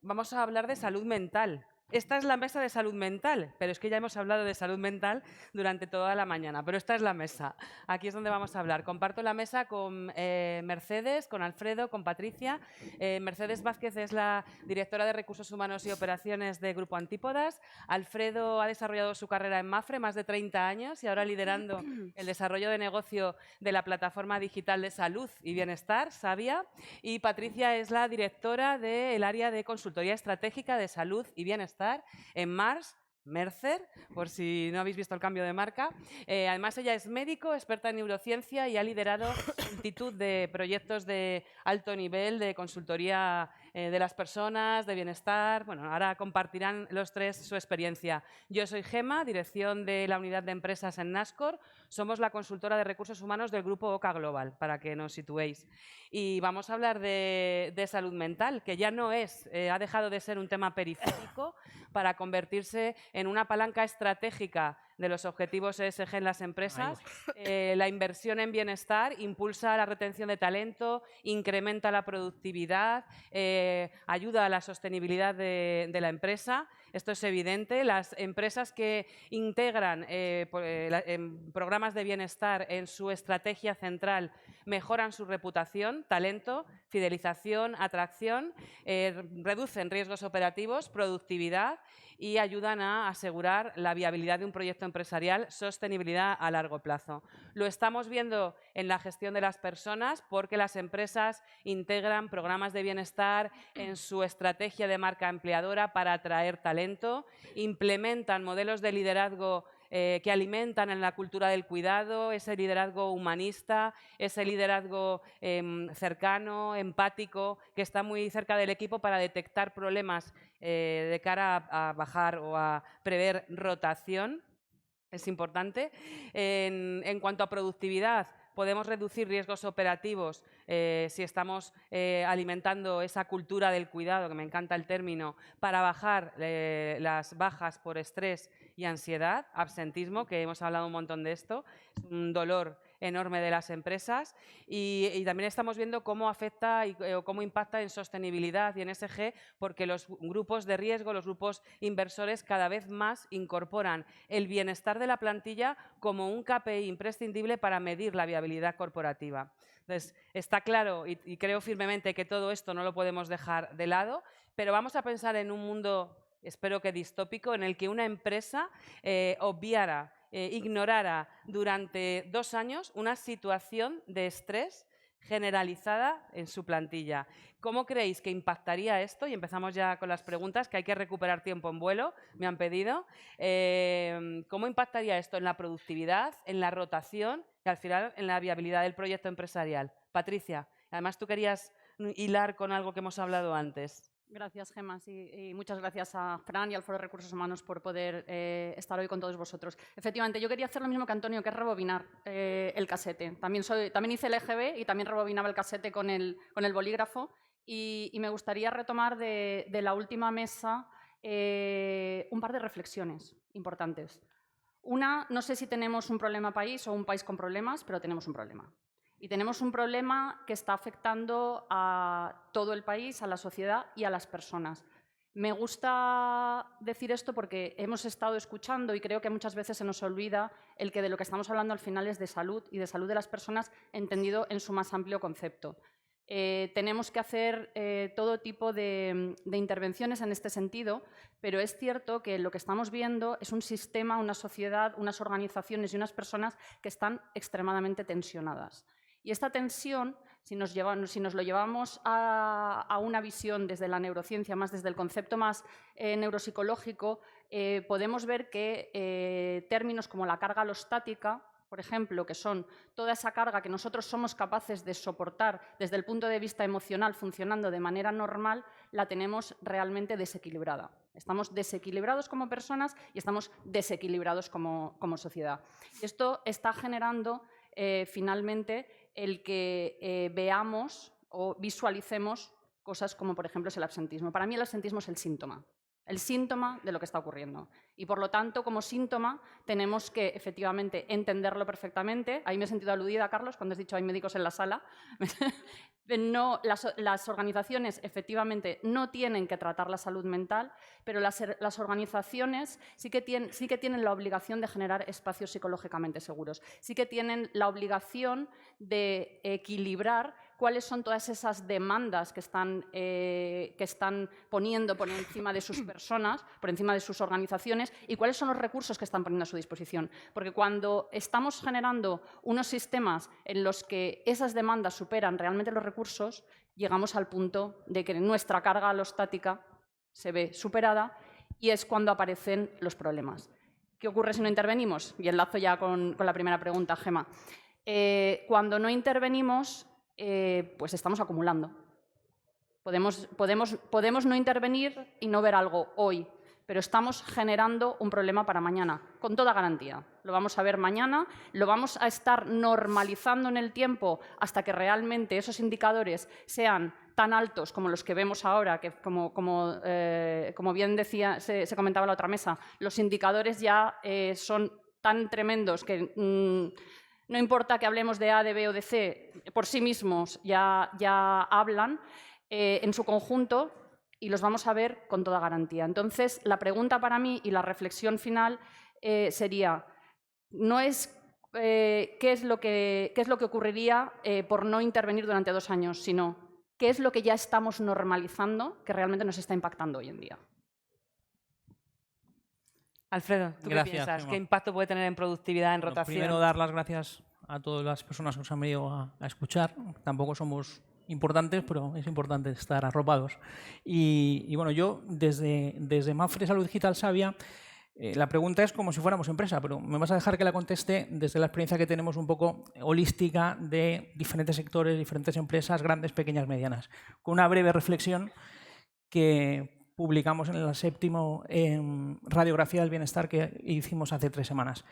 vamos a hablar de salud mental. Esta es la mesa de salud mental, pero es que ya hemos hablado de salud mental durante toda la mañana, pero esta es la mesa. Aquí es donde vamos a hablar. Comparto la mesa con Mercedes, con Alfredo, con Patricia. Mercedes Vázquez es la directora de Recursos Humanos y Operaciones de Grupo Antípodas. Alfredo ha desarrollado su carrera en Mafre, más de 30 años, y ahora liderando el desarrollo de negocio de la plataforma digital de salud y bienestar, Savia. Y Patricia es la directora del área de consultoría estratégica de salud y bienestar en Mars, Mercer, por si no habéis visto el cambio de marca. Además, ella es médico, experta en neurociencia y ha liderado multitud de proyectos de alto nivel de consultoría de las personas, de bienestar. Bueno, ahora compartirán los tres su experiencia. Yo soy Gema, dirección de la unidad de empresas en Nascor. Somos la consultora de recursos humanos del grupo OCA Global, para que nos situéis. Y vamos a hablar de salud mental, que ya no es, ha dejado de ser un tema periférico para convertirse en una palanca estratégica de los objetivos ESG en las empresas. La inversión en bienestar impulsa la retención de talento, incrementa la productividad, ayuda a la sostenibilidad de la empresa. Esto es evidente. Las empresas que integran programas de bienestar en su estrategia central mejoran su reputación, talento, fidelización, atracción, reducen riesgos operativos, productividad y ayudan a asegurar la viabilidad de un proyecto empresarial, sostenibilidad a largo plazo. Lo estamos viendo en la gestión de las personas porque las empresas integran programas de bienestar en su estrategia de marca empleadora para atraer talento, implementan modelos de liderazgo que alimentan en la cultura del cuidado, ese liderazgo humanista, ese liderazgo cercano, empático, que está muy cerca del equipo para detectar problemas de cara a bajar o a prever rotación. Es importante. En cuanto a productividad, podemos reducir riesgos operativos si estamos alimentando esa cultura del cuidado, que me encanta el término, para bajar las bajas por estrés y ansiedad, absentismo, que hemos hablado un montón de esto, es un dolor enorme de las empresas, y también estamos viendo cómo afecta o cómo impacta en sostenibilidad y en ESG, porque los grupos de riesgo, los grupos inversores cada vez más incorporan el bienestar de la plantilla como un KPI imprescindible para medir la viabilidad corporativa. Entonces, está claro y creo firmemente que todo esto no lo podemos dejar de lado, pero vamos a pensar en un mundo, espero que distópico, en el que una empresa obviara, ignorara durante 2 años una situación de estrés generalizada en su plantilla. ¿Cómo creéis que impactaría esto? Y empezamos ya con las preguntas, que hay que recuperar tiempo en vuelo, me han pedido. ¿Cómo impactaría esto en la productividad, en la rotación y al final en la viabilidad del proyecto empresarial? Patricia, además tú querías hilar con algo que hemos hablado antes. Gracias, Gemma. Sí, y muchas gracias a Fran y al Foro de Recursos Humanos por poder estar hoy con todos vosotros. Efectivamente, yo quería hacer lo mismo que Antonio, que es rebobinar el casete. También hice el EGB y también rebobinaba el casete con el bolígrafo. Y me gustaría retomar de la última mesa un par de reflexiones importantes. Una, no sé si tenemos un problema país o un país con problemas, pero tenemos un problema. Y tenemos un problema que está afectando a todo el país, a la sociedad y a las personas. Me gusta decir esto porque hemos estado escuchando y creo que muchas veces se nos olvida el que de lo que estamos hablando al final es de salud y de salud de las personas entendido en su más amplio concepto. Tenemos que hacer todo tipo de intervenciones en este sentido, pero es cierto que lo que estamos viendo es un sistema, una sociedad, unas organizaciones y unas personas que están extremadamente tensionadas. Y esta tensión, si nos lo llevamos a una visión desde la neurociencia, más desde el concepto más neuropsicológico, podemos ver que términos como la carga alostática, por ejemplo, que son toda esa carga que nosotros somos capaces de soportar desde el punto de vista emocional funcionando de manera normal, la tenemos realmente desequilibrada. Estamos desequilibrados como personas y estamos desequilibrados como sociedad. Esto está generando finalmente el que veamos o visualicemos cosas como, por ejemplo, es el absentismo. Para mí el absentismo es el síntoma de lo que está ocurriendo. Y, por lo tanto, como síntoma, tenemos que, efectivamente, entenderlo perfectamente. Ahí me he sentido aludida, Carlos, cuando has dicho hay médicos en la sala. No, las organizaciones efectivamente no tienen que tratar la salud mental, pero las organizaciones sí que tienen la obligación de generar espacios psicológicamente seguros. Sí que tienen la obligación de equilibrar cuáles son todas esas demandas que están poniendo por encima de sus personas, por encima de sus organizaciones, y cuáles son los recursos que están poniendo a su disposición. Porque cuando estamos generando unos sistemas en los que esas demandas superan realmente los recursos, llegamos al punto de que nuestra carga alostática se ve superada y es cuando aparecen los problemas. ¿Qué ocurre si no intervenimos? Y enlazo ya con la primera pregunta, Gemma. Cuando no intervenimos, pues estamos acumulando. Podemos no intervenir y no ver algo hoy, pero estamos generando un problema para mañana, con toda garantía. Lo vamos a ver mañana, lo vamos a estar normalizando en el tiempo hasta que realmente esos indicadores sean tan altos como los que vemos ahora, que como bien decía, se comentaba en la otra mesa, los indicadores ya son tan tremendos que no importa que hablemos de A, de B o de C, por sí mismos ya hablan en su conjunto y los vamos a ver con toda garantía. Entonces, la pregunta para mí y la reflexión final sería, no es qué es lo que ocurriría por no intervenir durante 2 años, sino qué es lo que ya estamos normalizando que realmente nos está impactando hoy en día. Alfredo, ¿tú qué piensas? Gemma. ¿Qué impacto puede tener en productividad, en rotación? Primero, dar las gracias a todas las personas que nos han venido a escuchar. Tampoco somos importantes, pero es importante estar arropados. Y bueno, yo desde Mapfre Salud Digital Savia, la pregunta es como si fuéramos empresa, pero me vas a dejar que la conteste desde la experiencia que tenemos un poco holística de diferentes sectores, diferentes empresas, grandes, pequeñas, medianas. Con una breve reflexión que publicamos en el 7º Radiografía del Bienestar que hicimos hace 3 semanas.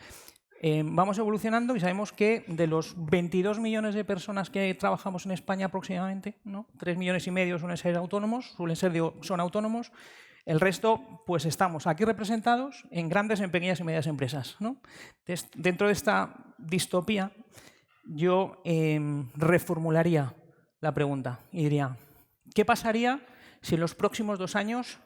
Vamos evolucionando y sabemos que de los 22 millones de personas que trabajamos en España aproximadamente, ¿no? 3,5 millones suelen ser autónomos, son autónomos. El resto, pues estamos aquí representados en grandes, en pequeñas y medianas empresas, ¿no? Entonces, dentro de esta distopía, yo reformularía la pregunta y diría, ¿qué pasaría si en los próximos 2 años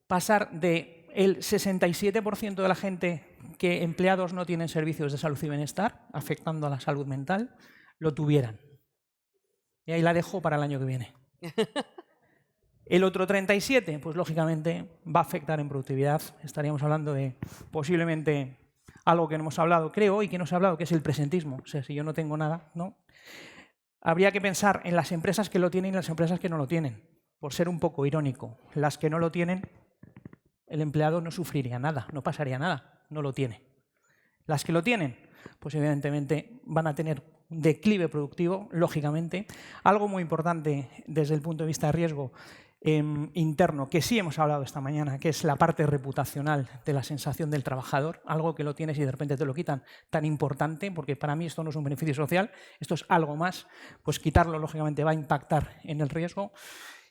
pasar del 67% de la gente que empleados no tienen servicios de salud y bienestar, afectando a la salud mental, lo tuvieran? Y ahí la dejo para el año que viene. El otro 37%, pues lógicamente va a afectar en productividad. Estaríamos hablando de posiblemente algo que no hemos hablado, creo, y que no se ha hablado, que es el presentismo. O sea, si yo no tengo nada, ¿no? Habría que pensar en las empresas que lo tienen y las empresas que no lo tienen. Por ser un poco irónico, las que no lo tienen, el empleado no sufriría nada, no pasaría nada, no lo tiene. Las que lo tienen, pues evidentemente van a tener un declive productivo, lógicamente. Algo muy importante desde el punto de vista de riesgo interno, que sí hemos hablado esta mañana, que es la parte reputacional de la sensación del trabajador, algo que lo tienes y de repente te lo quitan, tan importante, porque para mí esto no es un beneficio social, esto es algo más, pues quitarlo lógicamente va a impactar en el riesgo.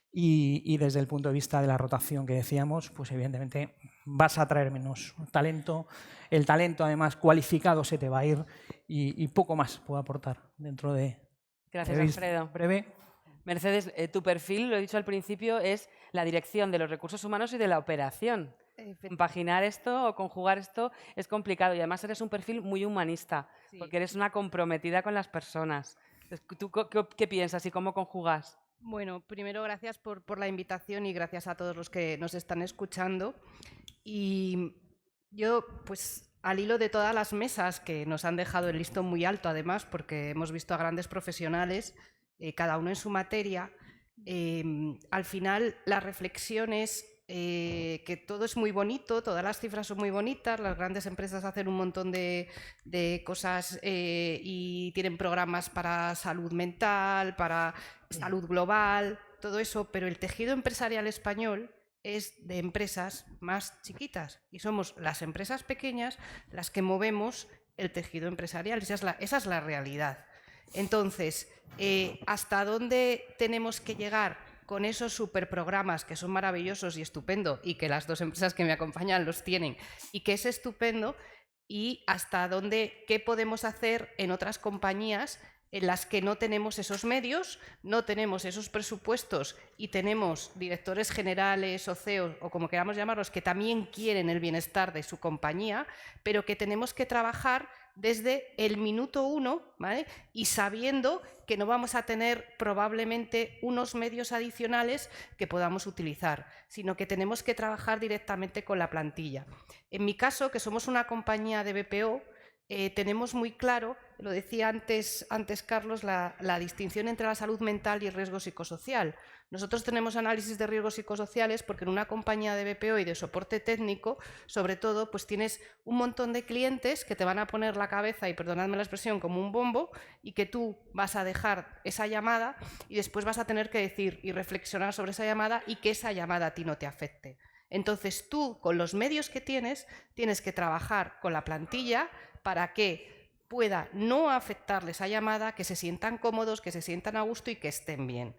Y desde el punto de vista de la rotación que decíamos, pues evidentemente vas a traer menos talento, el talento además cualificado se te va a ir y poco más puedo aportar dentro de... Gracias, Alfredo. Breve. Mercedes, tu perfil, lo he dicho al principio, es la dirección de los recursos humanos y de la operación. Compaginar esto o conjugar esto es complicado y además eres un perfil muy humanista, sí, porque eres una comprometida con las personas. ¿Tú qué piensas y cómo conjugas? Bueno, primero gracias por la invitación y gracias a todos los que nos están escuchando. Y yo, pues al hilo de todas las mesas que nos han dejado el listón muy alto, además, porque hemos visto a grandes profesionales, cada uno en su materia, al final la reflexión es que todo es muy bonito, todas las cifras son muy bonitas, las grandes empresas hacen un montón de cosas y tienen programas para salud mental, para salud global, todo eso, pero el tejido empresarial español es de empresas más chiquitas y somos las empresas pequeñas las que movemos el tejido empresarial, esa es la realidad. Entonces, ¿hasta dónde tenemos que llegar con esos superprogramas que son maravillosos y estupendo y que las 2 empresas que me acompañan los tienen y que es estupendo? Y hasta dónde, qué podemos hacer en otras compañías en las que no tenemos esos medios, no tenemos esos presupuestos y tenemos directores generales o CEOs o como queramos llamarlos que también quieren el bienestar de su compañía, pero que tenemos que trabajar desde el minuto 1, ¿vale? Y sabiendo que no vamos a tener probablemente unos medios adicionales que podamos utilizar, sino que tenemos que trabajar directamente con la plantilla. En mi caso, que somos una compañía de BPO, tenemos muy claro, lo decía antes Carlos, la distinción entre la salud mental y el riesgo psicosocial. Nosotros tenemos análisis de riesgos psicosociales porque en una compañía de BPO y de soporte técnico, sobre todo, pues tienes un montón de clientes que te van a poner la cabeza, y perdonadme la expresión, como un bombo, y que tú vas a dejar esa llamada y después vas a tener que decir y reflexionar sobre esa llamada y que esa llamada a ti no te afecte. Entonces tú, con los medios que tienes que trabajar con la plantilla para que pueda no afectarles esa llamada, que se sientan cómodos, que se sientan a gusto y que estén bien.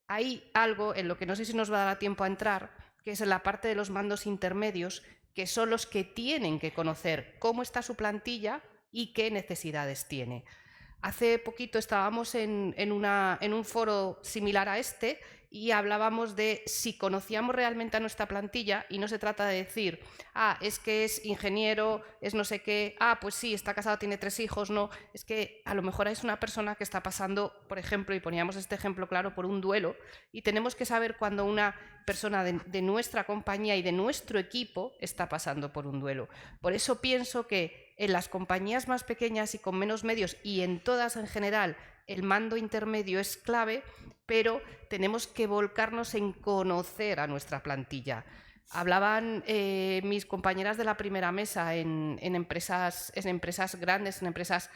Hay algo en lo que no sé si nos va a dar tiempo a entrar, que es en la parte de los mandos intermedios, que son los que tienen que conocer cómo está su plantilla y qué necesidades tiene. Hace poquito estábamos en un foro similar a este y hablábamos de si conocíamos realmente a nuestra plantilla, y no se trata de decir, es que es ingeniero, es no sé qué, pues sí, está casado, tiene 3 hijos, no, es que a lo mejor es una persona que está pasando, por ejemplo, y poníamos este ejemplo claro, por un duelo, y tenemos que saber cuando una persona de nuestra compañía y de nuestro equipo está pasando por un duelo. Por eso pienso que en las compañías más pequeñas y con menos medios, y en todas en general, el mando intermedio es clave, pero tenemos que volcarnos en conocer a nuestra plantilla. Hablaban mis compañeras de la primera mesa en empresas grandes, en empresas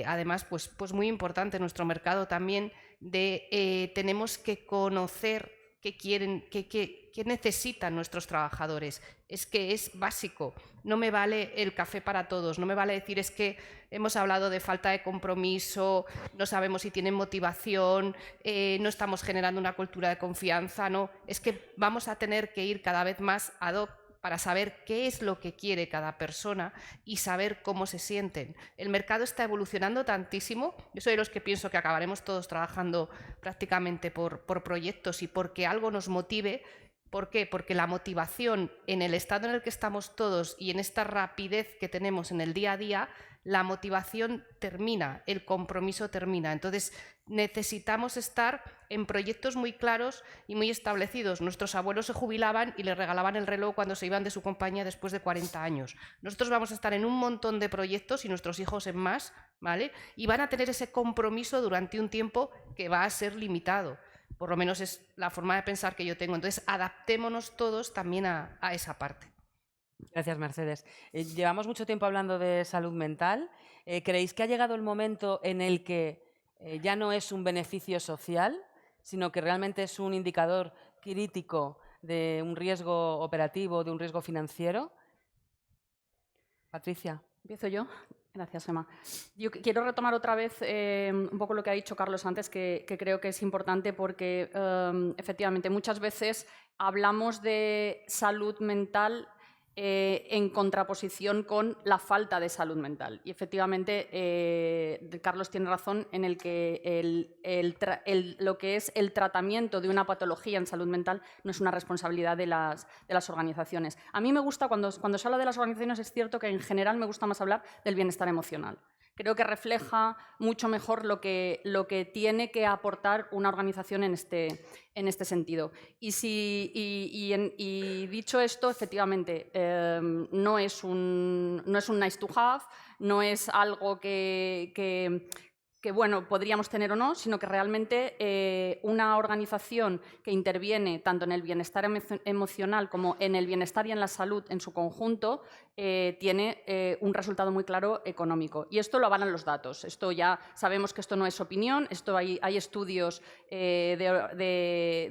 además pues muy importante en nuestro mercado también, de tenemos que conocer qué quieren, qué necesitan nuestros trabajadores. Es que es básico. No me vale el café para todos, no me vale decir es que hemos hablado de falta de compromiso, no sabemos si tienen motivación, no estamos generando una cultura de confianza, no. Es que vamos a tener que ir cada vez más ad hoc para saber qué es lo que quiere cada persona y saber cómo se sienten. El mercado está evolucionando tantísimo. Yo soy de los que pienso que acabaremos todos trabajando prácticamente por proyectos y porque algo nos motive. ¿Por qué? Porque la motivación, en el estado en el que estamos todos y en esta rapidez que tenemos en el día a día, la motivación termina, el compromiso termina. Entonces necesitamos estar en proyectos muy claros y muy establecidos. Nuestros abuelos se jubilaban y les regalaban el reloj cuando se iban de su compañía después de 40 años. Nosotros vamos a estar en un montón de proyectos y nuestros hijos en más, ¿vale? Y van a tener ese compromiso durante un tiempo que va a ser limitado. Por lo menos es la forma de pensar que yo tengo. Entonces, adaptémonos todos también a esa parte. Gracias, Mercedes. Llevamos mucho tiempo hablando de salud mental. ¿Creéis que ha llegado el momento en el que ya no es un beneficio social, sino que realmente es un indicador crítico de un riesgo operativo, de un riesgo financiero? Patricia. ¿Empiezo yo? Gracias, Emma. Yo quiero retomar otra vez un poco lo que ha dicho Carlos antes, que creo que es importante porque efectivamente muchas veces hablamos de salud mental en contraposición con la falta de salud mental. Y efectivamente, Carlos tiene razón en el que lo que es el tratamiento de una patología en salud mental no es una responsabilidad de las organizaciones. A mí me gusta, cuando se habla de las organizaciones, es cierto que en general me gusta más hablar del bienestar emocional. Creo que refleja mucho mejor lo que tiene que aportar una organización en este sentido. Y dicho esto, efectivamente, no es un nice to have, no es algo que bueno, podríamos tener o no, sino que realmente una organización que interviene tanto en el bienestar emocional como en el bienestar y en la salud en su conjunto tiene un resultado muy claro económico. Y esto lo avalan los datos. Esto ya sabemos que esto no es opinión, esto hay estudios de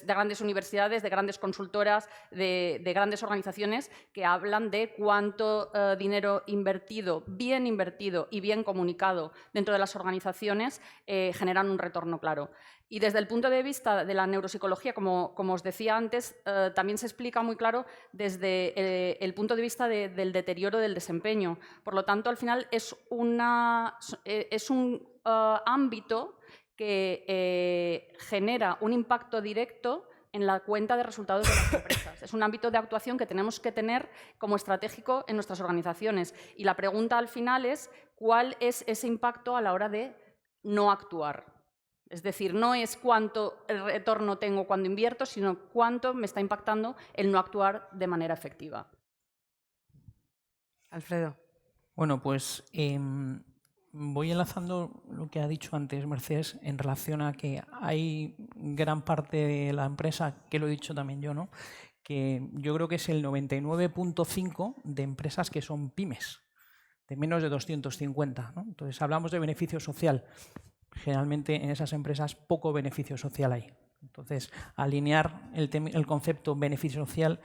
grandes universidades, de grandes consultoras, de grandes organizaciones que hablan de cuánto dinero invertido, bien invertido y bien comunicado dentro de las organizaciones generan un retorno claro. Y desde el punto de vista de la neuropsicología, como os decía antes, también se explica muy claro desde el punto de vista del deterioro del desempeño. Por lo tanto, al final es un ámbito que genera un impacto directo en la cuenta de resultados de las empresas. Es un ámbito de actuación que tenemos que tener como estratégico en nuestras organizaciones. Y la pregunta al final es cuál es ese impacto a la hora de no actuar. Es decir, no es cuánto retorno tengo cuando invierto, sino cuánto me está impactando el no actuar de manera efectiva. Alfredo. Bueno, pues voy enlazando lo que ha dicho antes Mercedes en relación a que hay gran parte de la empresa, que lo he dicho también yo, ¿no? Que yo creo que es el 99.5 de empresas que son pymes, de menos de 250, ¿no? Entonces hablamos de beneficio social. Generalmente en esas empresas poco beneficio social hay. Entonces, alinear el concepto beneficio social,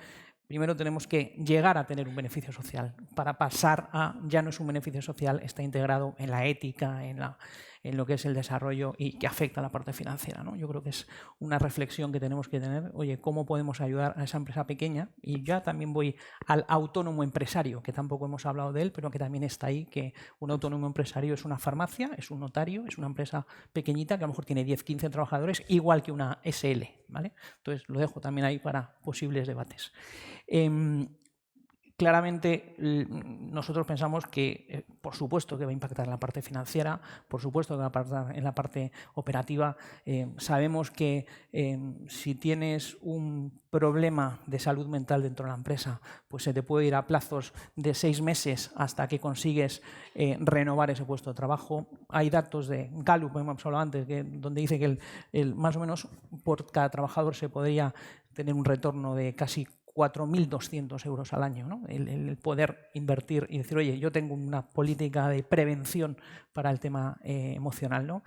primero tenemos que llegar a tener un beneficio social. Para pasar a ya no es un beneficio social, está integrado en la ética, en lo que es el desarrollo y que afecta a la parte financiera, ¿no? Yo creo que es una reflexión que tenemos que tener. Oye, ¿cómo podemos ayudar a esa empresa pequeña? Y ya también voy al autónomo empresario, que tampoco hemos hablado de él, pero que también está ahí, que un autónomo empresario es una farmacia, es un notario, es una empresa pequeñita que a lo mejor tiene 10, 15 trabajadores, igual que una SL, ¿vale? Entonces, lo dejo también ahí para posibles debates. Claramente nosotros pensamos que, por supuesto, que va a impactar en la parte financiera, por supuesto que va a impactar en la parte operativa. Sabemos que si tienes un problema de salud mental dentro de la empresa, pues se te puede ir a plazos de 6 meses hasta que consigues renovar ese puesto de trabajo. Hay datos de Gallup, como hemos hablado antes, donde dice que más o menos por cada trabajador se podría tener un retorno de casi 4.200 euros al año, ¿no? El poder invertir y decir, oye, yo tengo una política de prevención para el tema emocional, ¿no?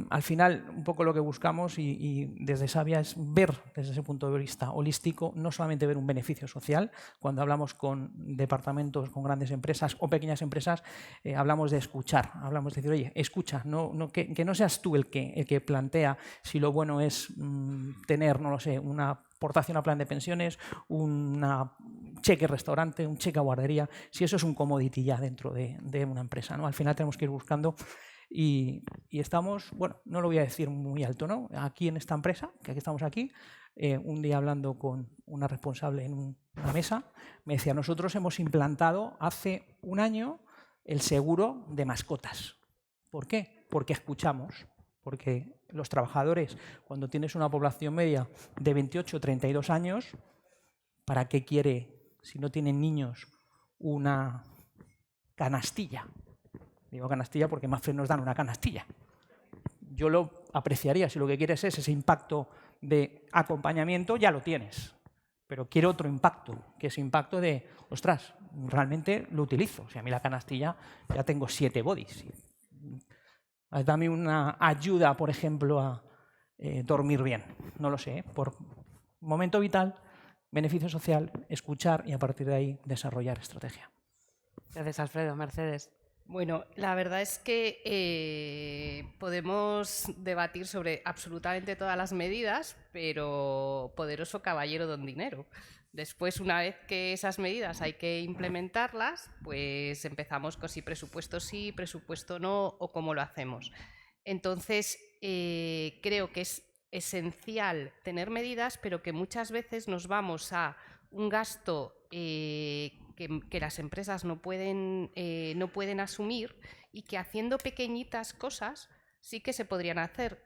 Al final, un poco lo que buscamos y desde Savia es ver desde ese punto de vista holístico, no solamente ver un beneficio social. Cuando hablamos con departamentos, con grandes empresas o pequeñas empresas, hablamos de escuchar, hablamos de decir, oye, escucha, que no seas tú el que plantea si lo bueno es tener, no lo sé, una aportación a plan de pensiones, un cheque restaurante, un cheque a guardería, si eso es un commodity ya dentro de una empresa, ¿no? Al final tenemos que ir buscando y estamos, bueno, no lo voy a decir muy alto, ¿no? Aquí en esta empresa, que aquí estamos aquí, un día hablando con una responsable en una mesa, me decía, nosotros hemos implantado hace un año el seguro de mascotas. ¿Por qué? Porque escuchamos. Porque los trabajadores, cuando tienes una población media de 28 o 32 años, ¿para qué quiere, si no tienen niños, una canastilla? Digo canastilla porque Mapfre nos dan una canastilla. Yo lo apreciaría, si lo que quieres es ese impacto de acompañamiento, ya lo tienes. Pero quiero otro impacto, que es impacto de, ostras, realmente lo utilizo. O sea, a mí la canastilla ya tengo 7 bodies. Dame una ayuda, por ejemplo, a dormir bien. No lo sé, por momento vital, beneficio social, escuchar y a partir de ahí desarrollar estrategia. Gracias, Alfredo. Mercedes. Bueno, la verdad es que podemos debatir sobre absolutamente todas las medidas, pero poderoso caballero don dinero. Después, una vez que esas medidas hay que implementarlas, pues empezamos con si presupuesto sí, presupuesto no, o cómo lo hacemos. Entonces, creo que es esencial tener medidas, pero que muchas veces nos vamos a un gasto que las empresas no pueden asumir y que haciendo pequeñitas cosas sí que se podrían hacer.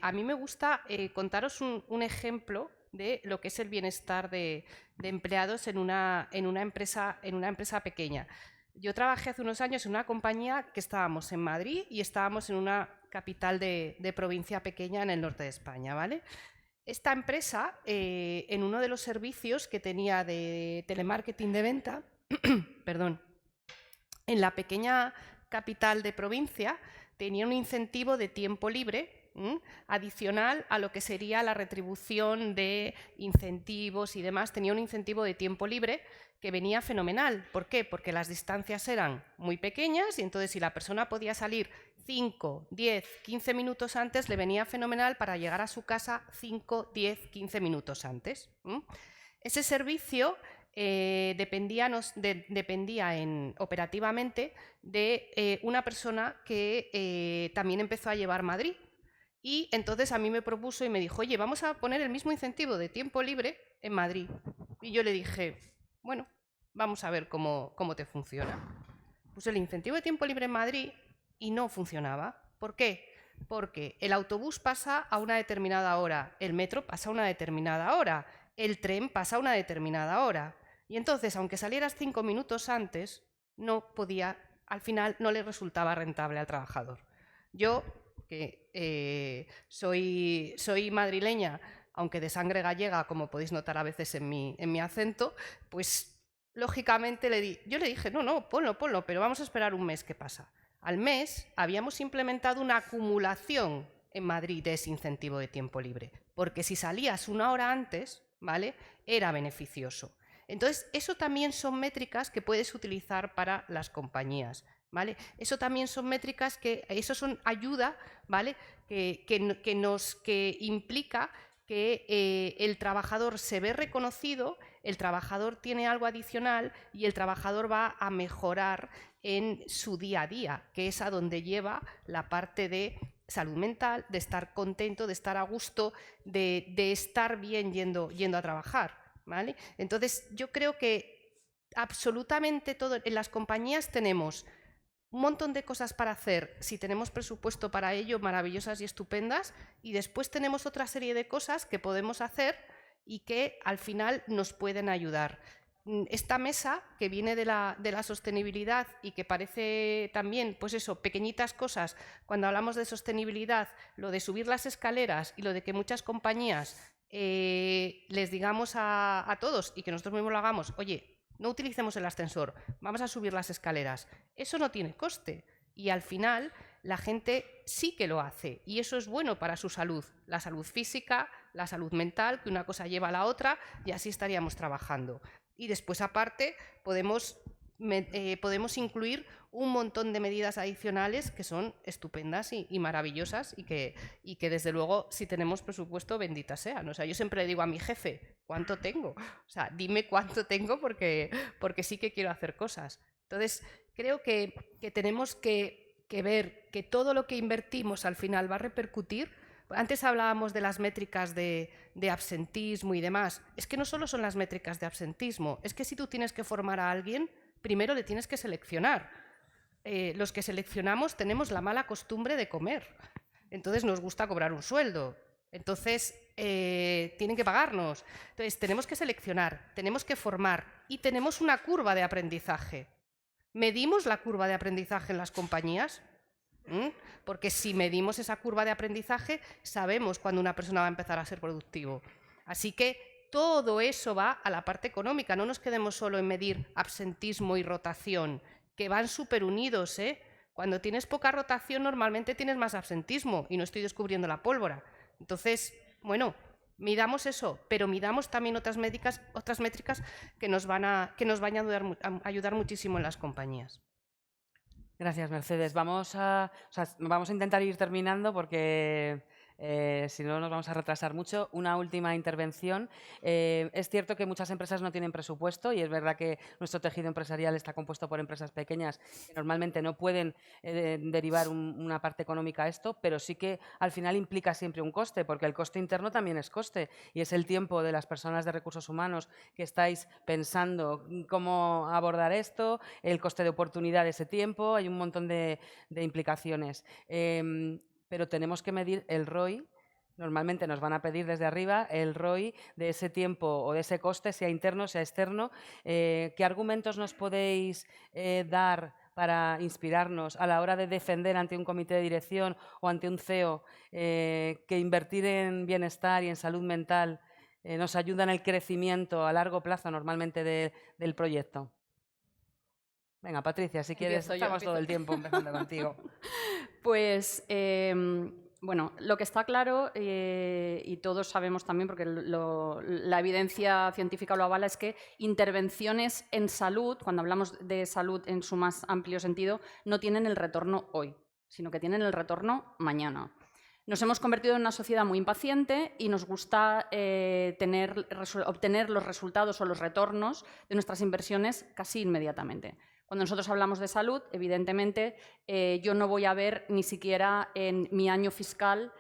A mí me gusta contaros un ejemplo de lo que es el bienestar de empleados en una empresa pequeña. Yo trabajé hace unos años en una compañía que estábamos en Madrid y estábamos en una capital de provincia pequeña en el norte de España, ¿vale? Esta empresa, en uno de los servicios que tenía de telemarketing de venta, perdón, en la pequeña capital de provincia, tenía un incentivo de tiempo libre adicional a lo que sería la retribución de incentivos y demás. Tenía un incentivo de tiempo libre que venía fenomenal. ¿Por qué? Porque las distancias eran muy pequeñas y entonces si la persona podía salir 5, 10, 15 minutos antes, le venía fenomenal para llegar a su casa 5, 10, 15 minutos antes. Ese servicio dependía operativamente de una persona que también empezó a llevar Madrid. Y entonces a mí me propuso y me dijo, oye, vamos a poner el mismo incentivo de tiempo libre en Madrid. Y yo le dije, bueno, vamos a ver cómo te funciona. Puse el incentivo de tiempo libre en Madrid y no funcionaba. ¿Por qué? Porque el autobús pasa a una determinada hora, el metro pasa a una determinada hora, el tren pasa a una determinada hora. Y entonces, aunque salieras 5 minutos antes, al final no le resultaba rentable al trabajador. Yo, que soy madrileña, aunque de sangre gallega, como podéis notar a veces en mi acento, pues lógicamente yo le dije, no, ponlo, pero vamos a esperar un mes, ¿qué pasa? Al mes habíamos implementado una acumulación en Madrid de ese incentivo de tiempo libre, porque si salías 1 hora antes, ¿vale?, era beneficioso. Entonces, eso también son métricas que puedes utilizar para las compañías, ¿vale? Eso también son métricas eso son ayuda, ¿vale?, que implica que el trabajador se ve reconocido, el trabajador tiene algo adicional y el trabajador va a mejorar en su día a día, que es a donde lleva la parte de salud mental, de estar contento, de estar a gusto, de estar bien yendo a trabajar, ¿vale? Entonces, yo creo que absolutamente todo, en las compañías tenemos un montón de cosas para hacer, si tenemos presupuesto para ello, maravillosas y estupendas, y después tenemos otra serie de cosas que podemos hacer y que al final nos pueden ayudar. Esta mesa, que viene de la sostenibilidad y que parece también, pues eso, pequeñitas cosas, cuando hablamos de sostenibilidad, lo de subir las escaleras y lo de que muchas compañías les digamos a todos, y que nosotros mismos lo hagamos, oye, no utilicemos el ascensor, vamos a subir las escaleras. Eso no tiene coste y al final la gente sí que lo hace y eso es bueno para su salud, la salud física, la salud mental, que una cosa lleva a la otra y así estaríamos trabajando. Y después, aparte, podemos incluir un montón de medidas adicionales que son estupendas y maravillosas y que desde luego, si tenemos presupuesto, benditas sean. O sea, yo siempre le digo a mi jefe, ¿cuánto tengo? O sea, dime cuánto tengo porque sí que quiero hacer cosas. Entonces, creo que tenemos que ver que todo lo que invertimos al final va a repercutir. Antes hablábamos de las métricas de absentismo y demás. Es que no solo son las métricas de absentismo, es que si tú tienes que formar a alguien, primero le tienes que seleccionar. Los que seleccionamos tenemos la mala costumbre de comer, entonces nos gusta cobrar un sueldo, entonces tienen que pagarnos. Entonces tenemos que seleccionar, tenemos que formar y tenemos una curva de aprendizaje. ¿Medimos la curva de aprendizaje en las compañías? Porque si medimos esa curva de aprendizaje, sabemos cuándo una persona va a empezar a ser productivo. Así que todo eso va a la parte económica. No nos quedemos solo en medir absentismo y rotación, que van súper unidos, ¿eh? Cuando tienes poca rotación, normalmente tienes más absentismo y no estoy descubriendo la pólvora. Entonces, bueno, midamos eso, pero midamos también otras métricas que nos van a ayudar muchísimo en las compañías. Gracias, Mercedes. Vamos a intentar ir terminando porque si no nos vamos a retrasar mucho. Una última intervención. Es cierto que muchas empresas no tienen presupuesto y es verdad que nuestro tejido empresarial está compuesto por empresas pequeñas que normalmente no pueden derivar una parte económica a esto, pero sí que al final implica siempre un coste, porque el coste interno también es coste y es el tiempo de las personas de recursos humanos que estáis pensando cómo abordar esto, el coste de oportunidad de ese tiempo, hay un montón de implicaciones. Pero tenemos que medir el ROI. Normalmente nos van a pedir desde arriba el ROI de ese tiempo o de ese coste, sea interno, sea externo. ¿Qué argumentos nos podéis dar para inspirarnos a la hora de defender ante un comité de dirección o ante un CEO que invertir en bienestar y en salud mental nos ayuda en el crecimiento a largo plazo normalmente del proyecto? Venga, Patricia, si quieres, estamos todo el tiempo empezando contigo. Pues, bueno, lo que está claro, y todos sabemos también, porque la evidencia científica lo avala, es que intervenciones en salud, cuando hablamos de salud en su más amplio sentido, no tienen el retorno hoy, sino que tienen el retorno mañana. Nos hemos convertido en una sociedad muy impaciente y nos gusta obtener los resultados o los retornos de nuestras inversiones casi inmediatamente. Cuando nosotros hablamos de salud, evidentemente, yo no voy a ver ni siquiera en mi año fiscal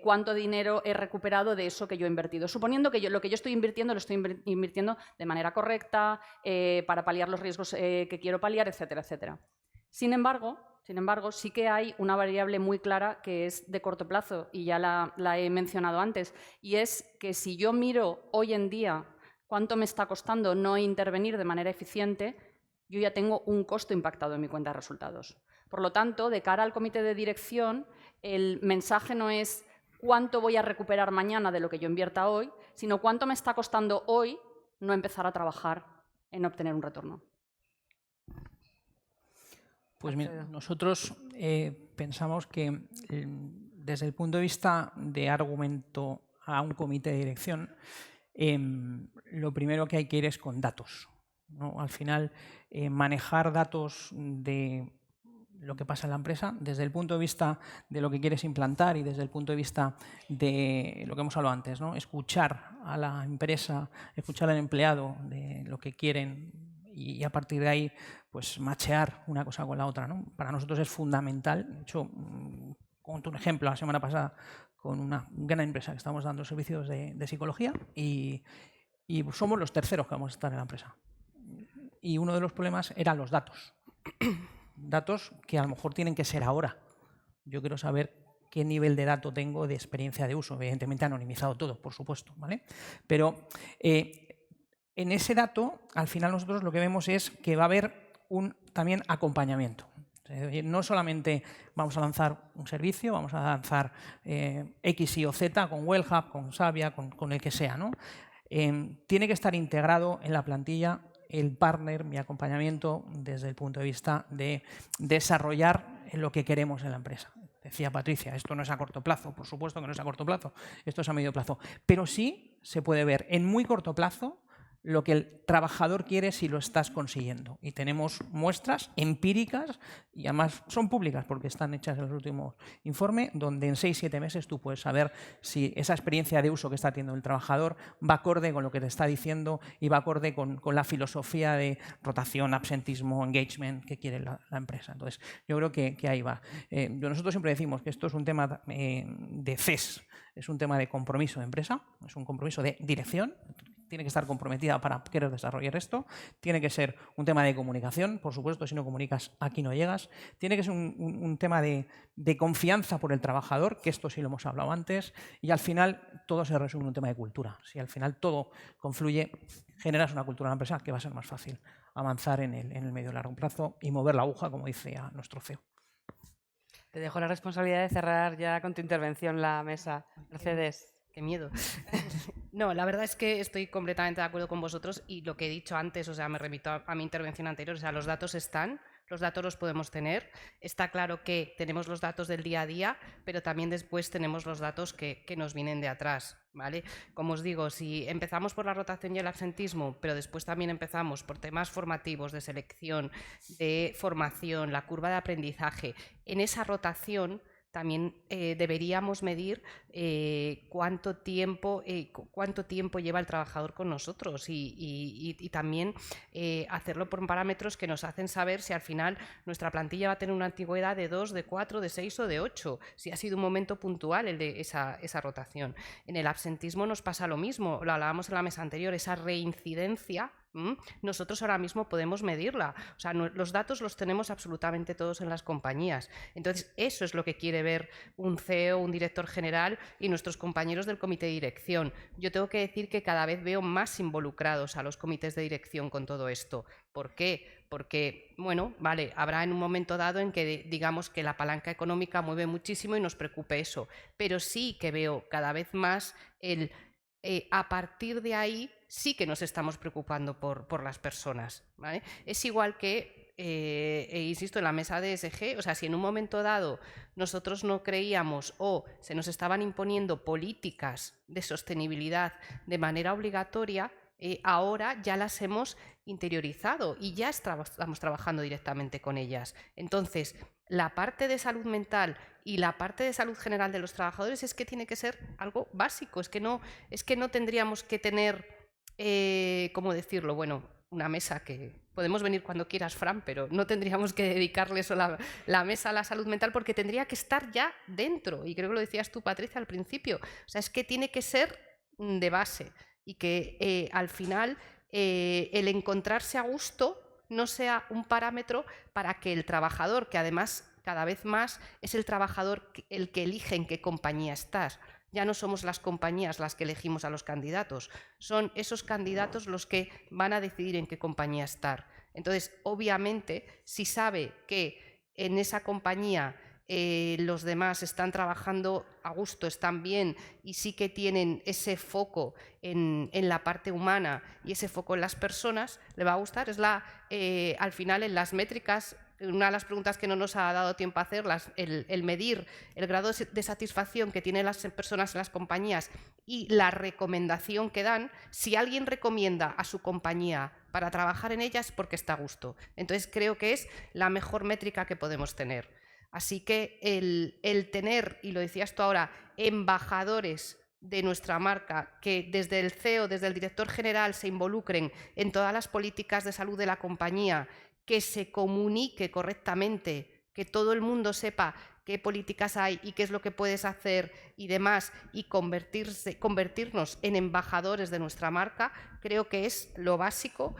cuánto dinero he recuperado de eso que yo he invertido, suponiendo que lo que yo estoy invirtiendo lo estoy invirtiendo de manera correcta, para paliar los riesgos que quiero paliar, etcétera, etcétera. Sin embargo, sí que hay una variable muy clara que es de corto plazo, y ya la he mencionado antes, y es que si yo miro hoy en día cuánto me está costando no intervenir de manera eficiente, yo ya tengo un costo impactado en mi cuenta de resultados. Por lo tanto, de cara al comité de dirección, el mensaje no es cuánto voy a recuperar mañana de lo que yo invierta hoy, sino cuánto me está costando hoy no empezar a trabajar en obtener un retorno. Pues mira, nosotros pensamos que desde el punto de vista de argumento a un comité de dirección, lo primero que hay que ir es con datos, ¿no? Al final, manejar datos de lo que pasa en la empresa, desde el punto de vista de lo que quieres implantar y desde el punto de vista de lo que hemos hablado antes, ¿no? Escuchar a la empresa, escuchar al empleado de lo que quieren y a partir de ahí pues machear una cosa con la otra, ¿no? Para nosotros es fundamental. De hecho, conto un ejemplo la semana pasada con una gran empresa que estamos dando servicios de psicología y somos los terceros que vamos a estar en la empresa. Y uno de los problemas eran los datos. Datos que a lo mejor tienen que ser ahora. Yo quiero saber qué nivel de dato tengo de experiencia de uso. Evidentemente anonimizado todo, por supuesto, ¿vale? Pero en ese dato, al final nosotros lo que vemos es que va a haber también acompañamiento. No solamente vamos a lanzar un servicio, vamos a lanzar X, Y o Z con Wellhub, con Savia, con el que sea, ¿no? Tiene que estar integrado en la plantilla el partner, mi acompañamiento desde el punto de vista de desarrollar lo que queremos en la empresa. Decía Patricia, esto no es a corto plazo, por supuesto que no es a corto plazo, esto es a medio plazo, pero sí se puede ver en muy corto plazo lo que el trabajador quiere si lo estás consiguiendo. Y tenemos muestras empíricas, y además son públicas porque están hechas en los últimos informes, donde en 6-7 meses tú puedes saber si esa experiencia de uso que está teniendo el trabajador va acorde con lo que te está diciendo y va acorde con la filosofía de rotación, absentismo, engagement que quiere la empresa. Entonces, yo creo que ahí va. Nosotros siempre decimos que esto es un tema de CES, es un tema de compromiso de empresa, es un compromiso de dirección. Tiene que estar comprometida para querer desarrollar esto. Tiene que ser un tema de comunicación, por supuesto, si no comunicas aquí no llegas. Tiene que ser un tema de confianza por el trabajador, que esto sí lo hemos hablado antes. Y al final todo se resume en un tema de cultura. Si al final todo confluye, generas una cultura en la empresa que va a ser más fácil avanzar en el medio y largo plazo y mover la aguja, como dice nuestro CEO. Te dejo la responsabilidad de cerrar ya con tu intervención la mesa. Mercedes. Qué miedo. No, la verdad es que estoy completamente de acuerdo con vosotros y lo que he dicho antes, o sea, me remito a mi intervención anterior, o sea, los datos están, los datos los podemos tener. Está claro que tenemos los datos del día a día, pero también después tenemos los datos que nos vienen de atrás, ¿vale? Como os digo, si empezamos por la rotación y el absentismo, pero después también empezamos por temas formativos, de selección, de formación, la curva de aprendizaje, en esa rotación también deberíamos medir cuánto tiempo lleva el trabajador con nosotros y también hacerlo por parámetros que nos hacen saber si al final nuestra plantilla va a tener una antigüedad de 2, de 4, de 6 o de 8, si ha sido un momento puntual el de esa rotación. En el absentismo nos pasa lo mismo, lo hablábamos en la mesa anterior, esa reincidencia. Nosotros ahora mismo podemos medirla, o sea, los datos los tenemos absolutamente todos en las compañías. Entonces, eso es lo que quiere ver un CEO, un director general y nuestros compañeros del comité de dirección. Yo tengo que decir que cada vez veo más involucrados a los comités de dirección con todo esto. ¿Por qué? Porque, bueno, vale, habrá en un momento dado en que digamos que la palanca económica mueve muchísimo y nos preocupe eso, pero sí que veo cada vez más a partir de ahí sí que nos estamos preocupando por las personas, ¿vale? Es igual que, insisto, en la mesa de ESG, o sea, si en un momento dado nosotros no creíamos o se nos estaban imponiendo políticas de sostenibilidad de manera obligatoria, ahora ya las hemos interiorizado y ya estamos trabajando directamente con ellas. Entonces, la parte de salud mental y la parte de salud general de los trabajadores es que tiene que ser algo básico, es que no tendríamos que tener, ¿cómo decirlo? Bueno, una mesa que podemos venir cuando quieras, Fran, pero no tendríamos que dedicarle solo la mesa a la salud mental porque tendría que estar ya dentro. Y creo que lo decías tú, Patricia, al principio. O sea, es que tiene que ser de base y que al final el encontrarse a gusto no sea un parámetro para que el trabajador, que además cada vez más es el trabajador el que elige en qué compañía estás. Ya no somos las compañías las que elegimos a los candidatos, son esos candidatos los que van a decidir en qué compañía estar. Entonces, obviamente, si sabe que en esa compañía los demás están trabajando a gusto, están bien y sí que tienen ese foco en la parte humana y ese foco en las personas, le va a gustar. Es al final en las métricas, una de las preguntas que no nos ha dado tiempo a hacer, el medir el grado de satisfacción que tienen las personas en las compañías y la recomendación que dan. Si alguien recomienda a su compañía para trabajar en ella es porque está a gusto. Entonces creo que es la mejor métrica que podemos tener. Así que el tener, y lo decías tú ahora, embajadores de nuestra marca, que desde el CEO, desde el director general se involucren en todas las políticas de salud de la compañía, que se comunique correctamente, que todo el mundo sepa qué políticas hay y qué es lo que puedes hacer y demás, y convertirnos en embajadores de nuestra marca, creo que es lo básico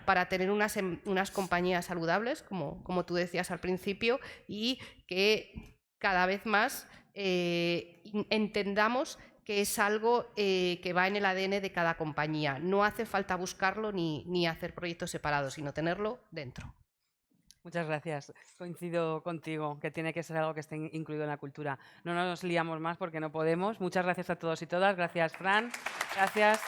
para tener unas compañías saludables, como tú decías al principio, y que cada vez más entendamos que es algo que va en el ADN de cada compañía. No hace falta buscarlo ni hacer proyectos separados, sino tenerlo dentro. Muchas gracias. Coincido contigo, que tiene que ser algo que esté incluido en la cultura. No nos liamos más porque no podemos. Muchas gracias a todos y todas. Gracias, Fran. Gracias.